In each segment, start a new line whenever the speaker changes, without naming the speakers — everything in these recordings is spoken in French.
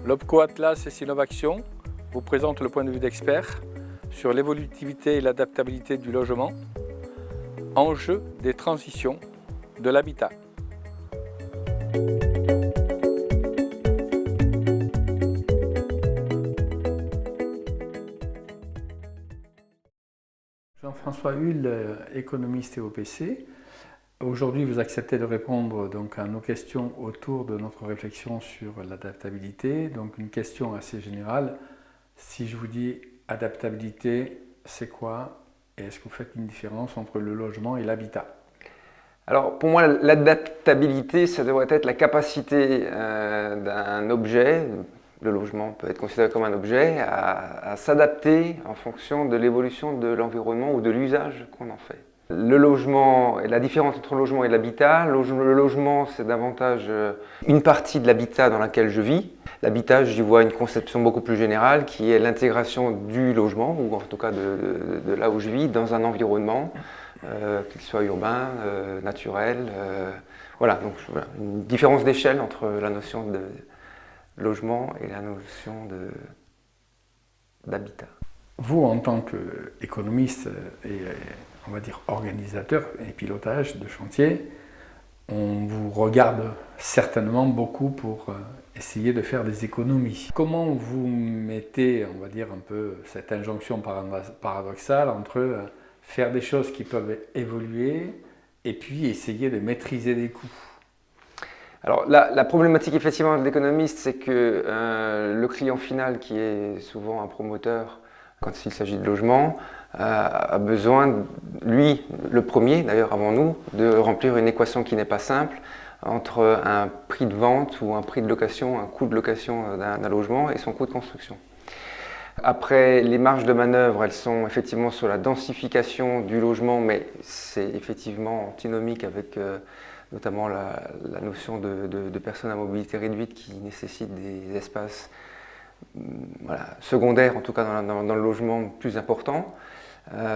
L'Opco Atlas et Sinovaction vous présente le point de vue d'experts sur l'évolutivité et l'adaptabilité du logement, enjeux des transitions de l'habitat. Jean-François Hull, économiste et OPC. Aujourd'hui, vous acceptez de répondre donc, à nos questions autour de notre réflexion sur l'adaptabilité. Donc une question assez générale. Si je vous dis adaptabilité, c'est quoi? Et est-ce que vous faites une différence entre le logement et l'habitat?
Alors pour moi, l'adaptabilité, ça devrait être la capacité d'un objet, le logement peut être considéré comme un objet, à s'adapter en fonction de l'évolution de l'environnement ou de l'usage qu'on en fait. Le logement, et la différence entre le logement et l'habitat, le logement c'est davantage une partie de l'habitat dans laquelle je vis. L'habitat, j'y vois une conception beaucoup plus générale qui est l'intégration du logement, ou en tout cas de là où je vis, dans un environnement, qu'il soit urbain, naturel. Voilà, donc voilà, une différence d'échelle entre la notion de logement et la notion d'habitat.
Vous, en tant qu'économiste et on va dire organisateur et pilotage de chantier, on vous regarde certainement beaucoup pour essayer de faire des économies. Comment vous mettez, on va dire un peu cette injonction paradoxale entre faire des choses qui peuvent évoluer et puis essayer de maîtriser des coûts?
Alors la problématique effectivement de l'économiste, c'est que le client final, qui est souvent un promoteur quand il s'agit de logement, a besoin, lui, le premier d'ailleurs avant nous, de remplir une équation qui n'est pas simple entre un prix de vente ou un prix de location, un coût de location d'un logement et son coût de construction. Après, les marges de manœuvre, elles sont effectivement sur la densification du logement, mais c'est effectivement antinomique avec notamment la notion de personnes à mobilité réduite qui nécessitent des espaces secondaires, en tout cas dans le logement, plus importants.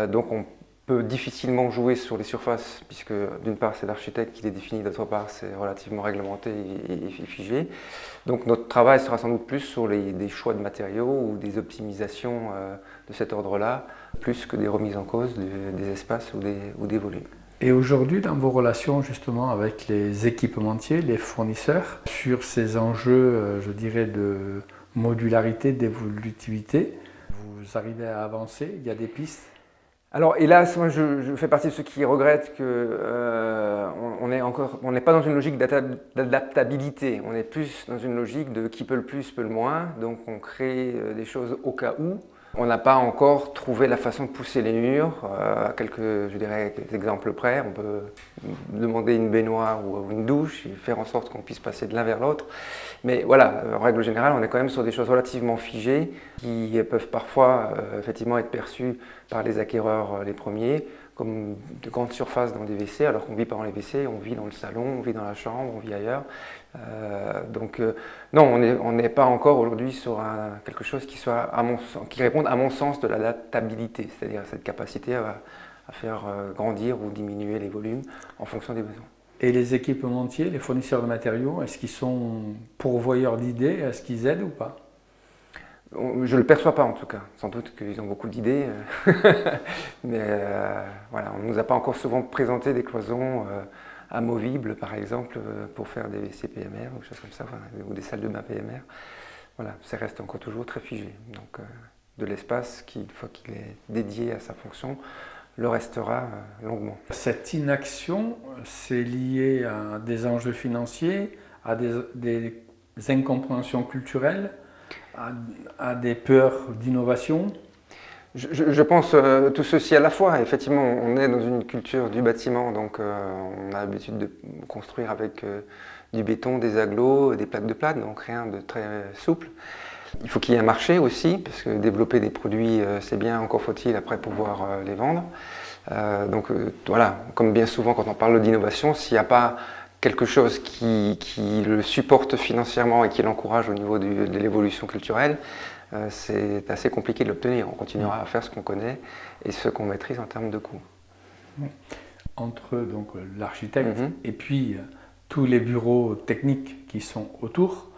Donc on peut difficilement jouer sur les surfaces, puisque d'une part c'est l'architecte qui les définit, d'autre part c'est relativement réglementé et figé. Donc notre travail sera sans doute plus sur des choix de matériaux ou des optimisations de cet ordre-là, plus que des remises en cause des espaces ou des volumes.
Et aujourd'hui, dans vos relations justement avec les équipementiers, les fournisseurs, sur ces enjeux, je dirais, de modularité, d'évolutivité, vous arrivez à avancer? Il y a des pistes?
Alors hélas, moi je fais partie de ceux qui regrettent qu'on n'est pas dans une logique d'adaptabilité, on est plus dans une logique de qui peut le plus, peut le moins, donc on crée des choses au cas où. On n'a pas encore trouvé la façon de pousser les murs, à quelques exemples près. On peut demander une baignoire ou une douche et faire en sorte qu'on puisse passer de l'un vers l'autre. Mais voilà, en règle générale, on est quand même sur des choses relativement figées qui peuvent parfois effectivement être perçues par les acquéreurs les premiers comme de grandes surfaces dans des WC, alors qu'on ne vit pas dans les WC, on vit dans le salon, on vit dans la chambre, on vit ailleurs. Non, on n'est pas encore aujourd'hui sur quelque chose qui réponde à mon sens de l'adaptabilité, c'est-à-dire cette capacité à faire grandir ou diminuer les volumes en fonction des besoins.
Et les équipementiers, les fournisseurs de matériaux, est-ce qu'ils sont pourvoyeurs d'idées? Est-ce qu'ils aident ou pas?
Je ne le perçois pas en tout cas, sans doute qu'ils ont beaucoup d'idées, mais voilà, on ne nous a pas encore souvent présenté des cloisons amovibles par exemple pour faire des WC PMR ou des choses comme ça, ou des salles de bain PMR. Voilà, ça reste encore toujours très figé, donc de l'espace qui, une fois qu'il est dédié à sa fonction, le restera longuement.
Cette inaction, c'est lié à des enjeux financiers, à des incompréhensions culturelles, à des peurs d'innovation?
Je pense tout ceci à la fois. Effectivement, on est dans une culture du bâtiment, donc on a l'habitude de construire avec du béton, des agglos, des plaques de plâtre, donc rien de très souple. Il faut qu'il y ait un marché aussi, parce que développer des produits, c'est bien, encore faut-il après pouvoir les vendre. Voilà, comme bien souvent quand on parle d'innovation, s'il n'y a pas quelque chose qui le supporte financièrement et qui l'encourage au niveau de l'évolution culturelle, c'est assez compliqué de l'obtenir. On continuera à faire ce qu'on connaît et ce qu'on maîtrise en termes de coûts.
Entre donc l'architecte et puis tous les bureaux techniques qui sont autour,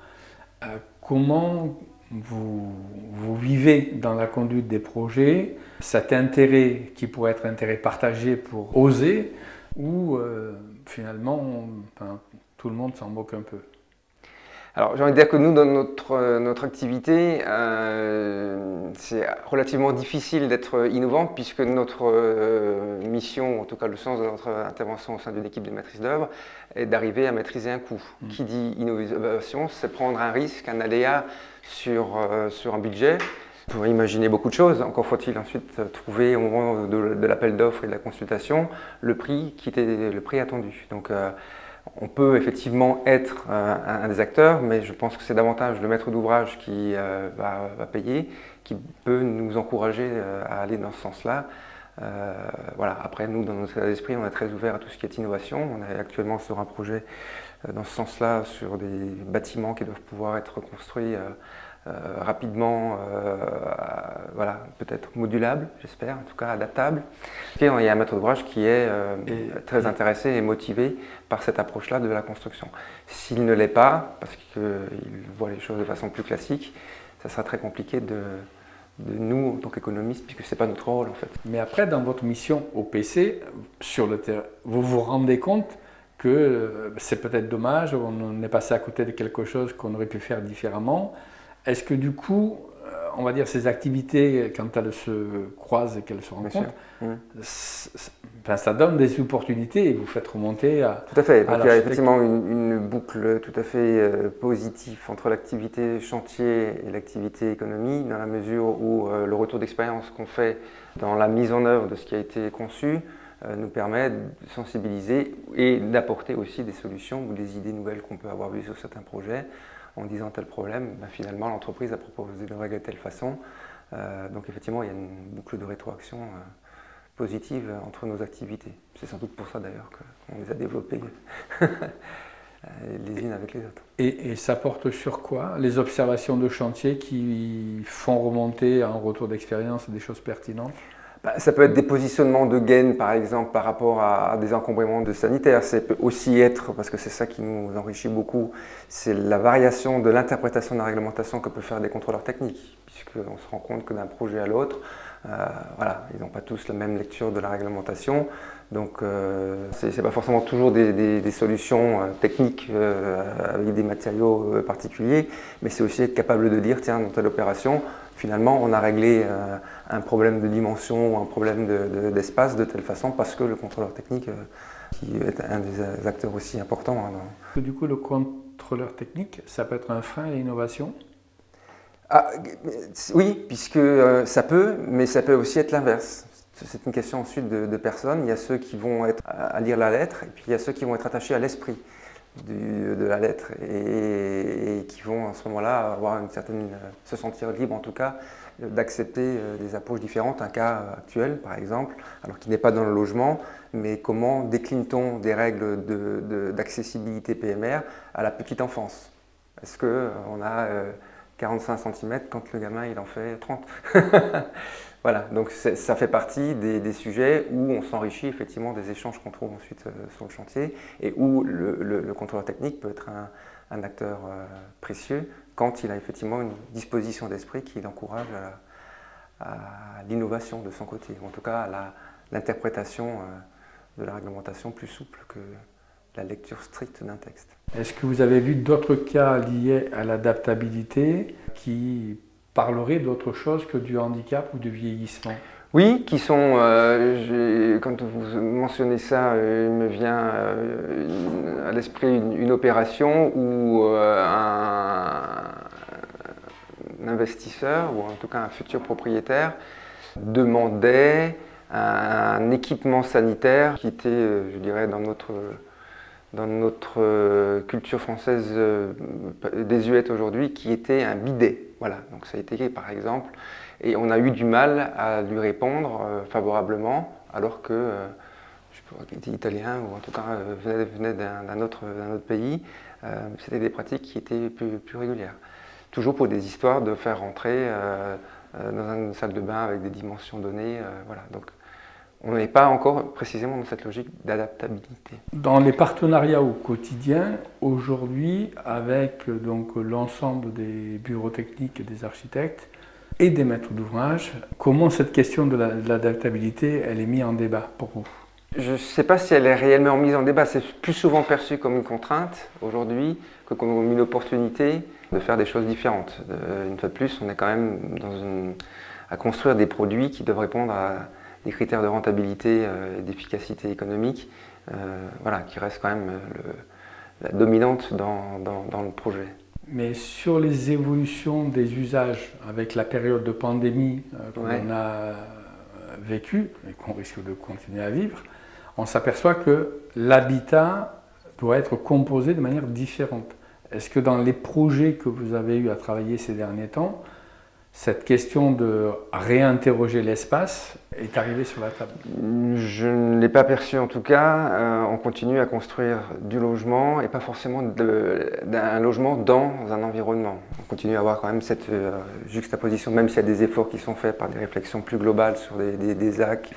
comment vous vivez dans la conduite des projets cet intérêt qui pourrait être intérêt partagé pour oser ou finalement tout le monde s'en moque un peu?
Alors j'ai envie de dire que nous, dans notre activité, c'est relativement difficile d'être innovant puisque notre mission, en tout cas le sens de notre intervention au sein d'une équipe de maîtrise d'œuvre, est d'arriver à maîtriser un coût. Qui dit innovation, c'est prendre un risque, un aléa sur un budget. On peut imaginer beaucoup de choses, encore faut-il ensuite trouver au moment de l'appel d'offres et de la consultation le prix qui était le prix attendu. Donc, on peut effectivement être un des acteurs, mais je pense que c'est davantage le maître d'ouvrage qui va payer, qui peut nous encourager à aller dans ce sens-là. Voilà. Après, nous, dans notre état d'esprit, on est très ouvert à tout ce qui est innovation. On est actuellement sur un projet dans ce sens-là, sur des bâtiments qui doivent pouvoir être construits rapidement, voilà, peut-être modulable, j'espère, en tout cas adaptable. Et il y a un maître d'ouvrage qui est très intéressé et motivé par cette approche-là de la construction. S'il ne l'est pas, parce qu'il voit les choses de façon plus classique, ça sera très compliqué de nous, en tant qu'économistes, puisque ce n'est pas notre rôle en fait.
Mais après, dans votre mission au PC, sur le terrain, vous vous rendez compte que c'est peut-être dommage, on est passé à côté de quelque chose qu'on aurait pu faire différemment. Est-ce que du coup, on va dire ces activités, quand elles se croisent et qu'elles se rencontrent, ça donne des opportunités et vous faites remonter à...
Tout à fait. Donc il y a effectivement une boucle tout à fait positive entre l'activité chantier et l'activité économie, dans la mesure où le retour d'expérience qu'on fait dans la mise en œuvre de ce qui a été conçu nous permet de sensibiliser et d'apporter aussi des solutions ou des idées nouvelles qu'on peut avoir vues sur certains projets. En disant tel problème, finalement l'entreprise a proposé de régler de telle façon. Donc effectivement, il y a une boucle de rétroaction positive entre nos activités. C'est sans doute pour ça d'ailleurs qu'on les a développées les unes avec les autres.
Et ça porte sur quoi? Les observations de chantier qui font remonter un retour d'expérience des choses pertinentes?
Ça peut être des positionnements de gaines, par exemple, par rapport à des encombrements de sanitaires. Ça peut aussi être, parce que c'est ça qui nous enrichit beaucoup, c'est la variation de l'interprétation de la réglementation que peuvent faire des contrôleurs techniques, puisqu'on se rend compte que d'un projet à l'autre, voilà, ils n'ont pas tous la même lecture de la réglementation. Donc, ce n'est pas forcément toujours des solutions techniques avec des matériaux particuliers, mais c'est aussi être capable de dire, tiens, dans telle opération, finalement, on a réglé un problème de dimension ou un problème d'espace de telle façon parce que le contrôleur technique, qui est un des acteurs aussi importants.
Du coup, le contrôleur technique, ça peut être un frein à l'innovation?
Oui, puisque ça peut, mais ça peut aussi être l'inverse. C'est une question ensuite de personnes. Il y a ceux qui vont être à lire la lettre et puis il y a ceux qui vont être attachés à l'esprit de la lettre et qui vont à ce moment-là avoir se sentir libre en tout cas d'accepter des approches différentes. Un cas actuel par exemple, alors qui n'est pas dans le logement, mais comment décline-t-on des règles d'accessibilité PMR à la petite enfance? Est-ce qu'on a 45 cm quand le gamin il en fait 30? Voilà, donc ça fait partie des sujets où on s'enrichit effectivement des échanges qu'on trouve ensuite sur le chantier et où le contrôleur technique peut être un acteur précieux quand il a effectivement une disposition d'esprit qui l'encourage à l'innovation de son côté, ou en tout cas à l'interprétation de la réglementation plus souple que la lecture stricte d'un texte.
Est-ce que vous avez vu d'autres cas liés à l'adaptabilité qui parlerait d'autre chose que du handicap ou du vieillissement?
Oui, qui sont, quand vous mentionnez ça, il me vient à l'esprit une opération où un investisseur, ou en tout cas un futur propriétaire, demandait un équipement sanitaire qui était, je dirais, dans notre culture française désuète aujourd'hui, qui était un bidet. Voilà, donc ça a été par exemple, et on a eu du mal à lui répondre favorablement, alors que, je sais pas, qu'il était italien ou en tout cas venait d'un autre pays, c'était des pratiques qui étaient plus régulières. Toujours pour des histoires de faire rentrer dans une salle de bain avec des dimensions données, voilà. Donc, on n'est pas encore précisément dans cette logique d'adaptabilité.
Dans les partenariats au quotidien, aujourd'hui, avec donc l'ensemble des bureaux techniques et des architectes et des maîtres d'ouvrage, comment cette question de l'adaptabilité, elle est mise en débat pour vous?
Je ne sais pas si elle est réellement mise en débat. C'est plus souvent perçu comme une contrainte aujourd'hui que comme une opportunité de faire des choses différentes. Une fois de plus, on est quand même à construire des produits qui doivent répondre à des critères de rentabilité et d'efficacité économique, voilà, qui restent quand même la dominante dans le projet.
Mais sur les évolutions des usages avec la période de pandémie qu'on a vécue et qu'on risque de continuer à vivre, on s'aperçoit que l'habitat doit être composé de manière différente. Est-ce que dans les projets que vous avez eu à travailler ces derniers temps, cette question de réinterroger l'espace est arrivée sur la table?
Je ne l'ai pas perçu en tout cas. On continue à construire du logement et pas forcément un logement dans un environnement. On continue à avoir quand même cette juxtaposition, même s'il y a des efforts qui sont faits par des réflexions plus globales sur des ZAC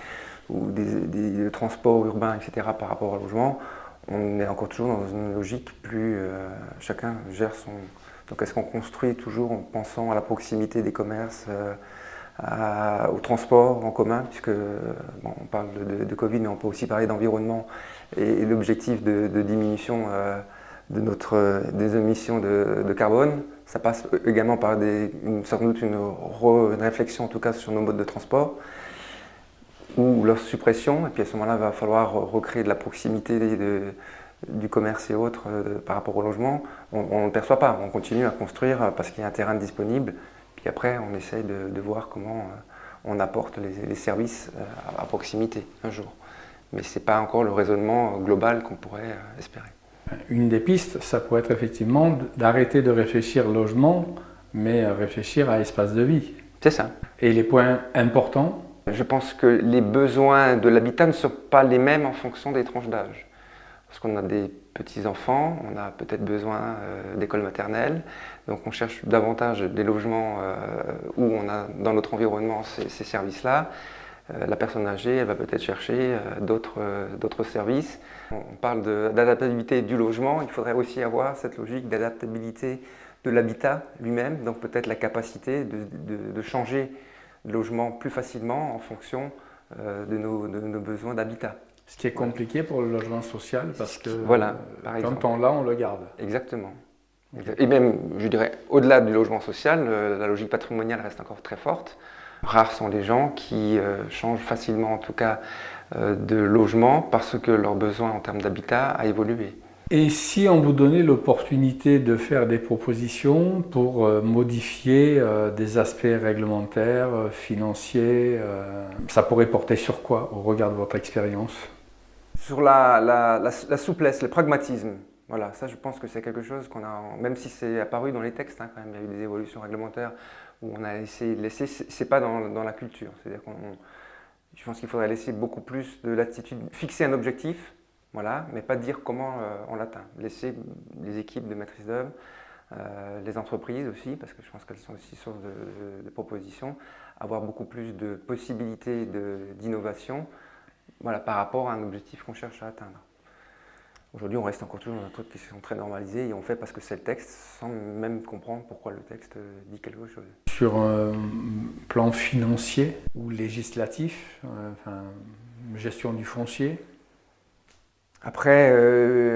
ou des transports urbains, etc. par rapport au logement. On est encore toujours dans une logique plus... chacun gère son... Donc est-ce qu'on construit toujours en pensant à la proximité des commerces, au transport en commun, puisque bon, on parle de Covid, mais on peut aussi parler d'environnement et l'objectif de diminution des émissions de carbone. Ça passe également par sans doute une réflexion en tout cas sur nos modes de transport ou leur suppression, et puis à ce moment-là, il va falloir recréer de la proximité du commerce et autres par rapport au logement. On ne perçoit pas, on continue à construire parce qu'il y a un terrain disponible, puis après on essaye de voir comment on apporte les services à proximité un jour. Mais ce n'est pas encore le raisonnement global qu'on pourrait espérer.
Une des pistes, ça pourrait être effectivement d'arrêter de réfléchir logement, mais réfléchir à espace de vie.
C'est ça.
Et les points importants?
Je pense que les besoins de l'habitat ne sont pas les mêmes en fonction des tranches d'âge. Parce qu'on a des petits-enfants, on a peut-être besoin d'écoles maternelles, donc on cherche davantage des logements où on a dans notre environnement ces services-là. La personne âgée, elle va peut-être chercher d'autres services. On parle d'adaptabilité du logement, il faudrait aussi avoir cette logique d'adaptabilité de l'habitat lui-même, donc peut-être la capacité de changer de logement plus facilement en fonction de nos besoins d'habitat.
Ce qui est compliqué pour le logement social parce que
voilà,
quand on l'a, on le garde.
Exactement. Et même, je dirais, au-delà du logement social, la logique patrimoniale reste encore très forte. Rares sont les gens qui changent facilement, en tout cas, de logement parce que leur besoin en termes d'habitat a évolué.
Et si on vous donnait l'opportunité de faire des propositions pour modifier des aspects réglementaires, financiers, ça pourrait porter sur quoi au regard de votre expérience?
Sur la souplesse, le pragmatisme. Voilà, ça je pense que c'est quelque chose qu'on a, même si c'est apparu dans les textes, hein, quand même, il y a eu des évolutions réglementaires où on a essayé de laisser, c'est pas dans la culture. C'est-à-dire je pense qu'il faudrait laisser beaucoup plus de latitude, fixer un objectif, voilà, mais pas dire comment on l'atteint. Laisser les équipes de maîtrise d'œuvre, les entreprises aussi, parce que je pense qu'elles sont aussi source de propositions, avoir beaucoup plus de possibilités d'innovation, voilà, par rapport à un objectif qu'on cherche à atteindre. Aujourd'hui, on reste encore toujours dans un truc qui sont très normalisés et on fait parce que c'est le texte sans même comprendre pourquoi le texte dit quelque chose.
Sur un plan financier ou législatif, gestion du foncier?
Après,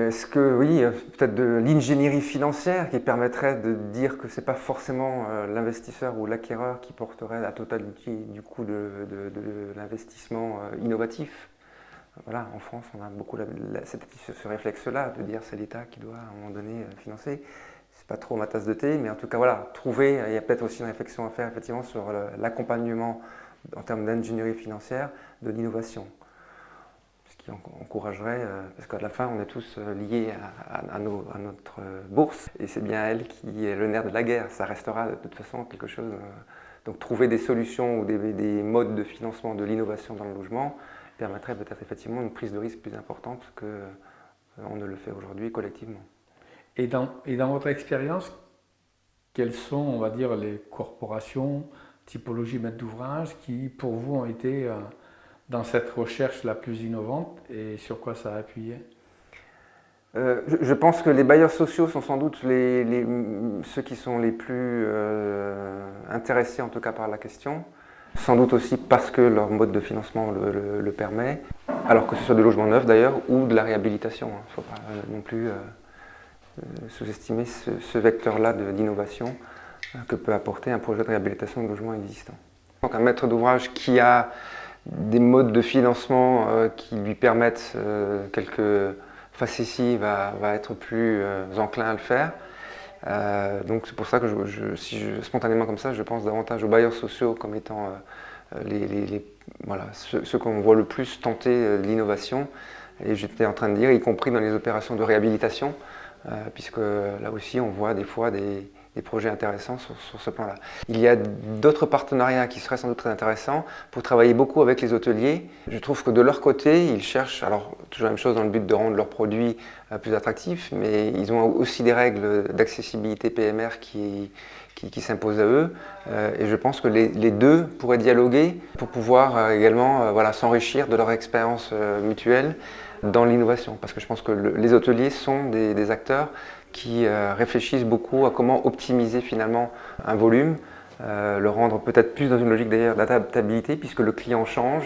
est-ce que, oui, peut-être de l'ingénierie financière qui permettrait de dire que ce n'est pas forcément l'investisseur ou l'acquéreur qui porterait la totalité du coût de l'investissement innovatif. Voilà, en France, on a beaucoup ce réflexe-là de dire c'est l'État qui doit à un moment donné financer. C'est pas trop ma tasse de thé, mais en tout cas, voilà, il y a peut-être aussi une réflexion à faire effectivement sur l'accompagnement en termes d'ingénierie financière, de l'innovation. Ce qui encouragerait, parce qu'à la fin, on est tous liés à notre bourse, et c'est bien elle qui est le nerf de la guerre. Ça restera de toute façon quelque chose. Donc trouver des solutions ou des modes de financement de l'innovation dans le logement permettrait peut-être effectivement une prise de risque plus importante qu'on ne le fait aujourd'hui collectivement.
Et dans votre expérience, quelles sont, on va dire, les corporations, typologies maîtres d'ouvrage qui, pour vous, ont été dans cette recherche la plus innovante et sur quoi ça a appuyé?
Je pense que les bailleurs sociaux sont sans doute ceux qui sont les plus intéressés en tout cas par la question, sans doute aussi parce que leur mode de financement le permet, alors que ce soit du logement neuf d'ailleurs ou de la réhabilitation. Il ne faut pas non plus sous-estimer ce vecteur-là d'innovation que peut apporter un projet de réhabilitation de logement existant. Donc un maître d'ouvrage qui a des modes de financement qui lui permettent quelques facéties va être plus enclin à le faire. Donc c'est pour ça que spontanément comme ça, je pense davantage aux bailleurs sociaux comme étant ceux qu'on voit le plus tenter l'innovation. Et j'étais en train de dire, y compris dans les opérations de réhabilitation, puisque là aussi on voit des fois des projets intéressants sur ce plan-là. Il y a d'autres partenariats qui seraient sans doute très intéressants pour travailler beaucoup avec les hôteliers. Je trouve que de leur côté, ils cherchent, alors toujours la même chose dans le but de rendre leurs produits plus attractifs, mais ils ont aussi des règles d'accessibilité PMR qui s'imposent à eux. Et je pense que les deux pourraient dialoguer pour pouvoir également s'enrichir de leur expérience mutuelle dans l'innovation. Parce que je pense que les hôteliers sont des acteurs qui réfléchissent beaucoup à comment optimiser finalement un volume, le rendre peut-être plus dans une logique d'ailleurs d'adaptabilité puisque le client change,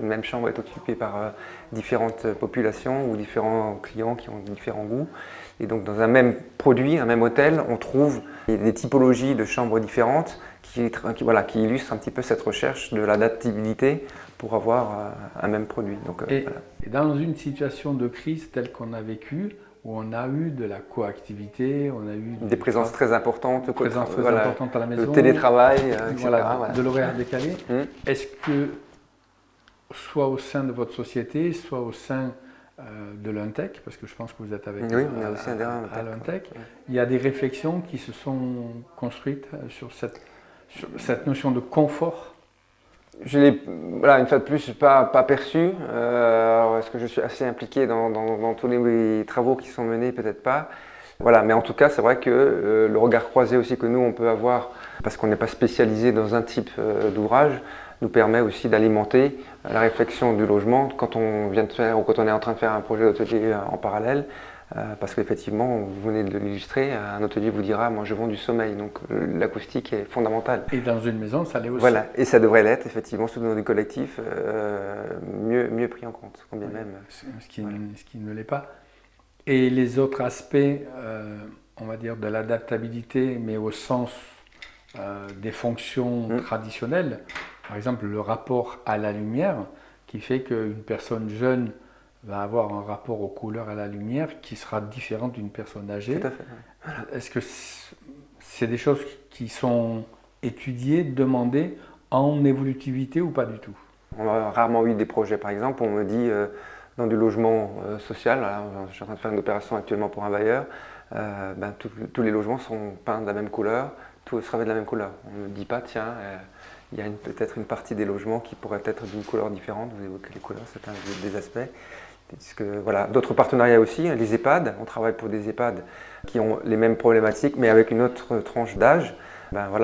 une même chambre est occupée par différentes populations ou différents clients qui ont différents goûts. Et donc dans un même produit, un même hôtel, on trouve des typologies de chambres différentes qui illustrent un petit peu cette recherche de l'adaptabilité pour avoir un même produit. Donc,
et dans une situation de crise telle qu'on a vécue, où on a eu de la coactivité, on a eu
des présences très importantes,
importantes à la maison,
le télétravail, etc.
De l'horaire décalé. Est-ce que, soit au sein de votre société, soit au sein de l'Untech, parce que je pense que vous êtes avec à l'Untech, il y a des réflexions qui se sont construites sur cette notion de confort?
Je l'ai, une fois de plus, pas perçu. Est-ce que je suis assez impliqué dans tous les travaux qui sont menés? Peut-être pas. Voilà, mais en tout cas, c'est vrai que le regard croisé aussi que nous, on peut avoir, parce qu'on n'est pas spécialisé dans un type d'ouvrage, nous permet aussi d'alimenter la réflexion du logement quand on vient de faire ou quand on est en train de faire un projet d'hôtelier en parallèle. Parce qu'effectivement, vous venez de l'illustrer, un hôtelier vous dira « moi je vends du sommeil », donc l'acoustique est fondamentale.
Et dans une maison, ça l'est aussi.
Voilà, et ça devrait l'être, effectivement, sous nos collectifs, mieux pris en compte, quand bien même.
Ce qui ne l'est pas. Et les autres aspects, on va dire, de l'adaptabilité, mais au sens des fonctions traditionnelles, par exemple le rapport à la lumière, qui fait qu'une personne jeune va avoir un rapport aux couleurs, à la lumière, qui sera différent d'une personne âgée.
Tout à fait.
Voilà. Est-ce que c'est des choses qui sont étudiées, demandées en évolutivité ou pas du tout?
On a rarement eu des projets, par exemple, on me dit dans du logement social, je suis en train de faire une opération actuellement pour un bailleur, tous les logements sont peints de la même couleur, tout sera de la même couleur. On ne me dit pas, tiens, il y a peut-être une partie des logements qui pourrait être d'une couleur différente, vous évoquez les couleurs, c'est un des aspects. D'autres partenariats aussi, les EHPAD, on travaille pour des EHPAD qui ont les mêmes problématiques mais avec une autre tranche d'âge.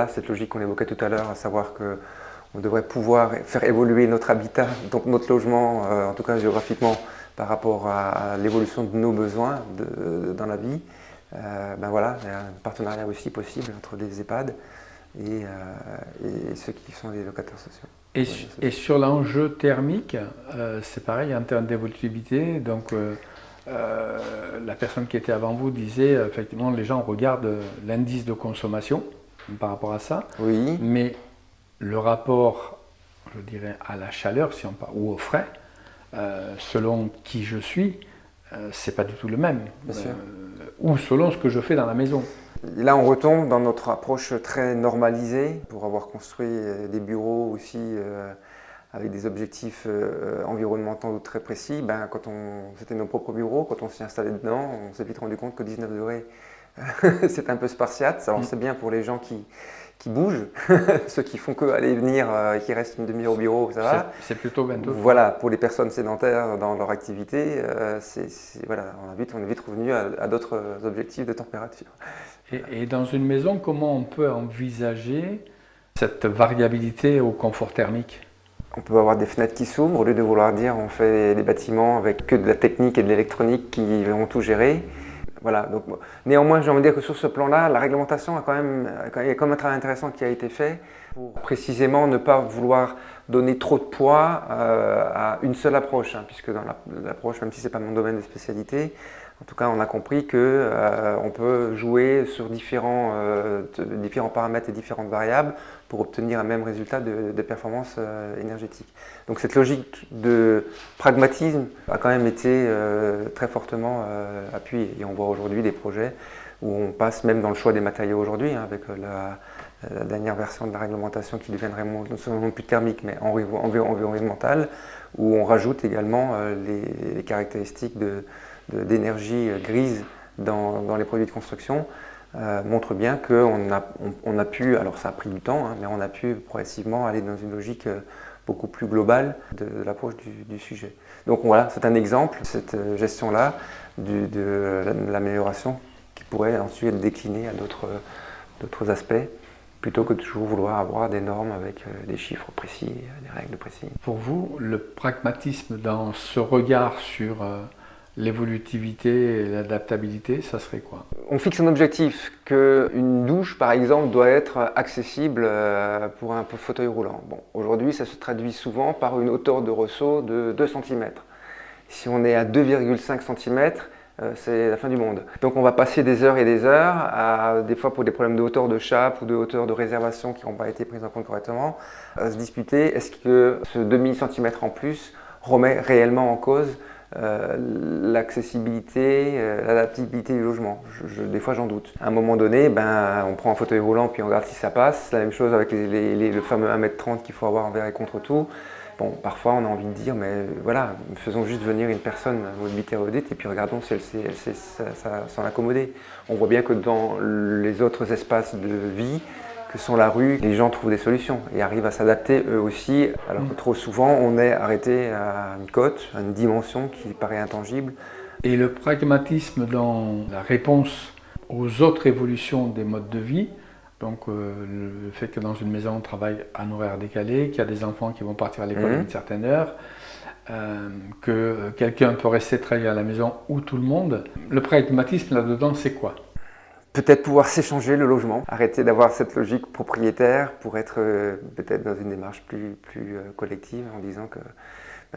Cette logique qu'on évoquait tout à l'heure, à savoir qu'on devrait pouvoir faire évoluer notre habitat, donc notre logement, en tout cas géographiquement, par rapport à l'évolution de nos besoins dans la vie. Il y a un partenariat aussi possible entre des EHPAD et ceux qui sont des locataires sociaux.
Et sur l'enjeu thermique, c'est pareil en termes d'évolutivité. Donc, la personne qui était avant vous disait effectivement les gens regardent l'indice de consommation par rapport à ça.
Oui.
Mais le rapport, je dirais, à la chaleur, si on parle, ou au frais, selon qui je suis, c'est pas du tout le même.
Bien sûr.
Ou selon ce que je fais dans la maison.
Et là, on retombe dans notre approche très normalisée pour avoir construit des bureaux aussi avec des objectifs environnementaux très précis. Ben, c'était nos propres bureaux, quand on s'y installait dedans, on s'est vite rendu compte que 19 degrés, c'est un peu spartiate. Alors c'est bien pour les gens qui bougent, ceux qui font que aller et venir et qui restent une demi-heure au bureau, ça va.
C'est plutôt venteux.
Voilà, pour les personnes sédentaires dans leur activité, voilà, on est vite revenu à d'autres objectifs de température.
Et dans une maison, comment on peut envisager cette variabilité au confort thermique?
On peut avoir des fenêtres qui s'ouvrent, au lieu de vouloir dire on fait des bâtiments avec que de la technique et de l'électronique qui vont tout gérer. Voilà, donc, néanmoins, j'ai envie de dire que sur ce plan-là, la réglementation il y a quand même un travail intéressant qui a été fait pour précisément ne pas vouloir donner trop de poids à une seule approche, hein, puisque dans l'approche, même si ce n'est pas mon domaine de spécialité, en tout cas, on a compris qu'on peut jouer sur différents paramètres et différentes variables pour obtenir un même résultat de performance énergétique. Donc cette logique de pragmatisme a quand même été très fortement appuyée. Et on voit aujourd'hui des projets où on passe même dans le choix des matériaux aujourd'hui, hein, avec la dernière version de la réglementation qui deviendrait non seulement plus thermique mais environnementale, où on rajoute également les caractéristiques d'énergie grise dans les produits de construction, montre bien qu'on a pu, alors ça a pris du temps, hein, mais on a pu progressivement aller dans une logique beaucoup plus globale de l'approche du sujet. Donc voilà, c'est un exemple, cette gestion-là, de l'amélioration qui pourrait ensuite être déclinée à d'autres aspects, plutôt que de toujours vouloir avoir des normes avec des chiffres précis, des règles précises.
Pour vous, le pragmatisme dans ce regard sur l'évolutivité et l'adaptabilité, ça serait quoi?
On fixe un objectif qu'une douche, par exemple, doit être accessible pour un fauteuil roulant. Bon, aujourd'hui, ça se traduit souvent par une hauteur de ressaut de 2 cm. Si on est à 2,5 cm, c'est la fin du monde. Donc on va passer des heures et des heures, des fois pour des problèmes de hauteur de chape ou de hauteur de réservation qui n'ont pas été prises en compte correctement, à se disputer est-ce que ce demi-centimètre en plus remet réellement en cause l'accessibilité, l'adaptabilité du logement. Des fois j'en doute. À un moment donné, on prend un fauteuil roulant puis on regarde si ça passe. La même chose avec le fameux 1,30 m qu'il faut avoir envers et contre tout. Bon, parfois on a envie de dire, mais voilà, faisons juste venir une personne mobilité réduite et puis regardons si elle sait s'en accommoder. On voit bien que dans les autres espaces de vie, que sont la rue, les gens trouvent des solutions et arrivent à s'adapter eux aussi, alors que trop souvent on est arrêté à une cote, à une dimension qui paraît intangible.
Et le pragmatisme dans la réponse aux autres évolutions des modes de vie, donc le fait que dans une maison on travaille à un horaire décalé, qu'il y a des enfants qui vont partir à l'école à une certaine heure, que quelqu'un peut rester travailler à la maison ou tout le monde, le pragmatisme là-dedans c'est quoi?
Peut-être pouvoir s'échanger le logement, arrêter d'avoir cette logique propriétaire pour être peut-être dans une démarche plus collective en disant que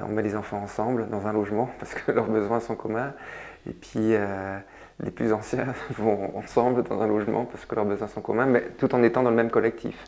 on met les enfants ensemble dans un logement parce que leurs besoins sont communs et puis les plus anciens vont ensemble dans un logement parce que leurs besoins sont communs, mais tout en étant dans le même collectif.